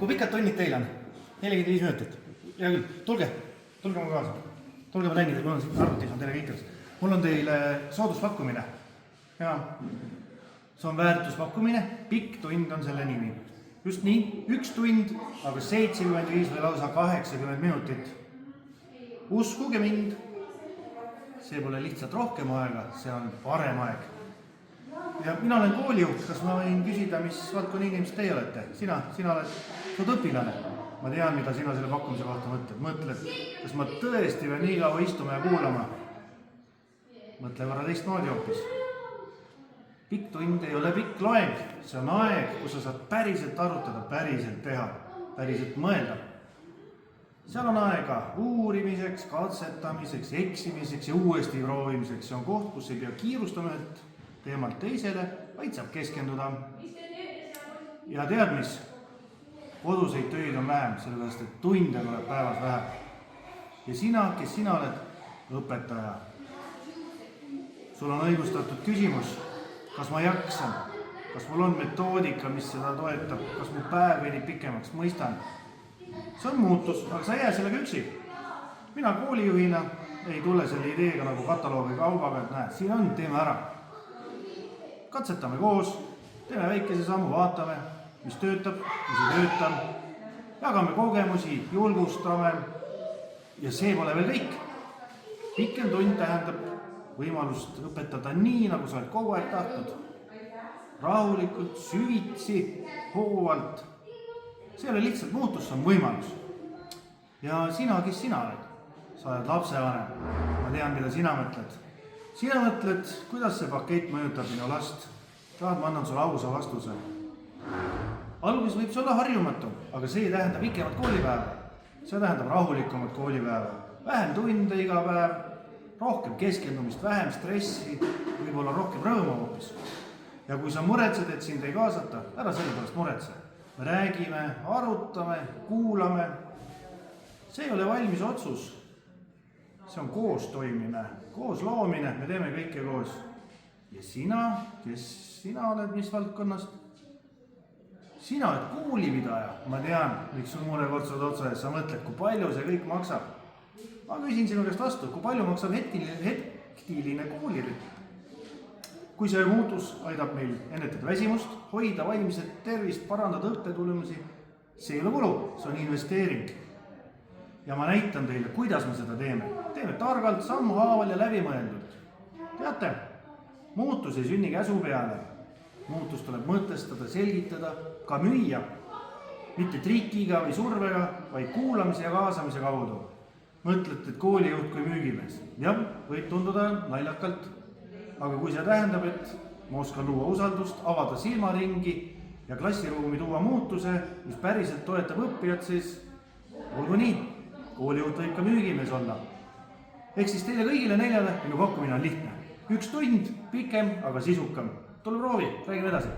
kui pikad tunnid teil on? 45 minutit. Hea küll, tulge mu kaasa. Tulge ma näin, mul on siin arvutis on teile kõik. Mul on teile sooduspakkumine. Ja see on väärtuspakkumine, pikk tund on selle nimi. Just nii, 1 tund, aga 75 või lausa 80 minutit. Uskuge mind, see pole lihtsalt rohkem aega, see on parem aeg. Ja mina olen koolijuht, kas ma võin küsida, mis valdkonna inimesed teie olete? Sina oled õpilane. Ma tean, mida sina selle pakkumise kohta mõtled. Kas ma tõesti pean nii kaua istuma ja kuulama? Mõtle korra teistmoodi hoopis. Pikk tund ei ole pikk loeng. See on aeg, kus sa saad päriselt arutada, päriselt teha, päriselt mõelda. Seal on aega uurimiseks, katsetamiseks, eksimiseks ja uuesti proovimiseks. See on koht, kus ei pea kiirustama teemalt teisele, vaid saab keskenduda. Ja tead mis? Koduseid töid on vähem, sellepärast et tunde tuleb päevas vähem. Ja sina, kes sina oled õpetaja. Sul on õigustatud küsimus, kas ma jaksan, kas mul on metoodika, mis seda toetab, kas mu päev venib pikemaks, mõistan. See on muutus, aga sa jää sellega üksi. Mina koolijuhina ei tule selle ideega nagu kataloogi kaubaga, et näed, siin on, teeme ära. Katsetame koos, teeme väikese sammu, vaatame, mis töötab, mis ei tööta. Jagame kogemusi, julgustame ja see pole veel kõik. Pikem tund tähendab võimalust õpetada nii, nagu sa oled kogu aeg tahtnud. Rahulikult, süvitsi, hoovalt. See ei ole lihtsalt muutus, see on võimalus. Ja sina, kes sina oled? Sa oled lapsevanem. Ma tean, mida sina mõtled. Sina mõtled, kuidas see pakett mõjutab minu last. Tahad, ma annan sulle ausa vastuse. Alguses võib see olla harjumatu, aga see tähendab pikemat koolipäeva. See tähendab rahulikumat koolipäeva. Vähem tunde iga päev, rohkem keskendumist, vähem stressi, võib-olla rohkem rõõmu hoopis. Ja kui sa muretsed, et sind ei kaasata, ära selle pärast muretse. Me räägime, arutame, kuulame. See ei ole valmis otsus. See on koos toimimine, koos loomine, me teeme kõike koos. Ja sina, kes sina oled, mis valdkonnast? Sina oled koolipidaja. Ma tean, miks sul murekortsud otsa ees, sa mõtled, kui palju see kõik maksab. Ma küsin sinu käest vastu, kui palju maksab hektiline koolirütm? Kui see muutus aidab meil ennetada väsimust, hoida vaimset tervist, parandada õppetulemusi, see ei ole kulu, see on investeering. Ja ma näitan teile, kuidas me seda teeme. Teeme targalt, sammhaaval ja läbimõeldult. Teate, muutus ei sünni käsu peale. Muutus tuleb mõtestada, selgitada, ka müüa. Mitte trikiga või survega, vaid kuulamise ja kaasamise kaudu. Mõtlete, et koolijuht kui müügimees. Jah, võib tunduda naljakalt. Aga kui see tähendab, et ma oskan luua usaldust, avada silmaringi ja klassiruumi tuua muutuse, mis päriselt toetab õppijat, siis olgu nii. Koolijuht võib ka müügimees olla. Ehk siis teile kõigile 4 minu pakkumine on lihtne. 1 tund, pikem, aga sisukam. Tule proovi, räägime edasi.